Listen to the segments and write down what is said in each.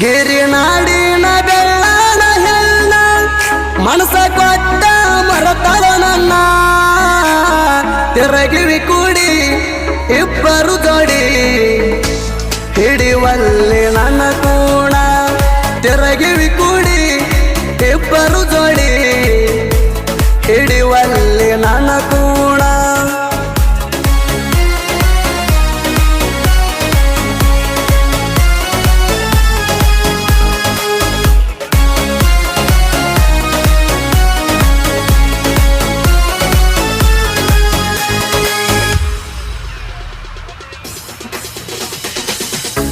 ಗಿರಿನಾಡಿನ ಬೆಳ್ಳನ ಹೆಣ್ಣ ಮನಸ ಕೊಟ್ಟ ಮರತಳ ನನ್ನ ತಿರಗಿವಿ ಕೂಡಿ ಇಬ್ಬರು ಜೋಡಿ ಹಿಡಿವಲ್ಲಿ ನನ್ನ ಕೂಣ ತಿರಗಿವಿ ಕೂಡಿ ಇಬ್ಬರು ಜೋಡಿ ಹಿಡಿವಲ್ಲಿ ನನ್ನ ಕೂಣ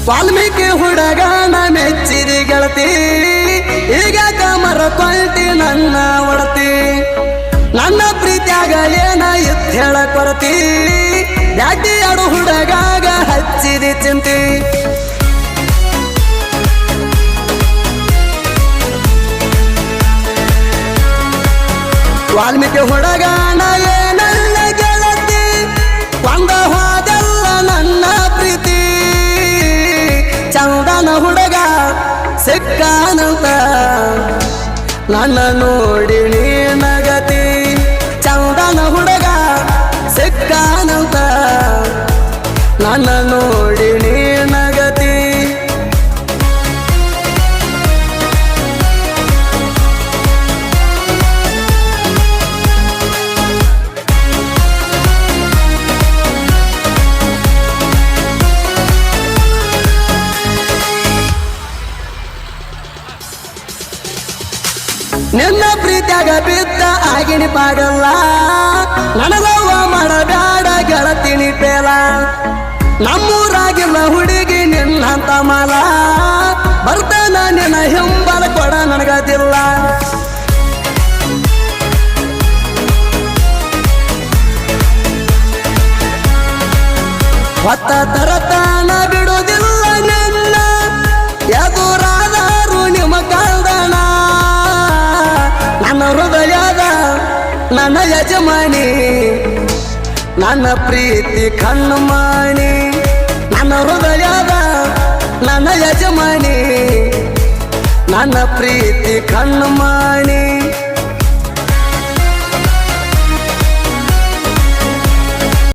ವಾಲ್ಮೀಕಿ ಹುಡುಗನ ಮೆಚ್ಚಿರಿ ಗೆಳತಿ ಈಗ ಕಮರ ಕೊಂಟಿ ನನ್ನ ಒಡತಿ ನನ್ನ ಪ್ರೀತಿಯಾಗ ಏನ ಇತ್ ಹೇಳ ಕೊರತಿ ಯಾಟಿ ಆಡು ಹುಡುಗಾಗ ಹಚ್ಚಿದಿ ಚಿಂತಿ ವಾಲ್ಮೀಕಿ ಹುಡುಗನ ಏನಲ್ಲ ಗೆಳತಿ ಒಂದ ಹೋದಲ್ಲ ನನ್ನ ಪ್ರೀತಿ ಚಂದನ ಹುಡುಗ ಸಿಕ್ಕಾನಂತ ನನ್ನ ನೋಡಿ ನೀನಗತಿ ಚಂದನ ಹುಡುಗ ಸಿಕ್ಕಾನಂತ ನನ್ನ ನೋಡಿ ನೀನಗತಿ ನಿನ್ನ ಪ್ರೀತಿಯಾಗ ಬಿದ್ದ ಆಗಿನಿ ಪಾಗಲ್ಲ ನನಗವ್ವ ಮಾಡಬ್ಯಾಡ ಗೆಳತಿನಿ ಪೇಲ ನಮ್ಮೂರಾಗಿಲ್ಲ ಹುಡುಗಿ ನಿನ್ನಂತ ಮಾಲ ಬರ್ತಾನ ನಿನ್ನ ಹಿಂಬಲ ಕೊಡ ನನಗದಿಲ್ಲ ಹೊತ್ತ ತರತಾನ ಬಿಡುವುದಿಲ್ಲ ನಿನ್ನ ಎದುರಾದರು ನಿಮ್ಮ ಕಾಲ್ದಣ ನನ್ನ ಹೃದಯದ ನನ್ನ ಯಜಮಾನಿ ನನ್ನ ಪ್ರೀತಿ ಕಣ್ಣುಮಾಣಿ ನನ್ನ ಹೃದಯದ ನನ್ನ ಯಜಮಾನಿ ನನ್ನ ಪ್ರೀತಿ ಕಣ್ಣುಮಾಣಿ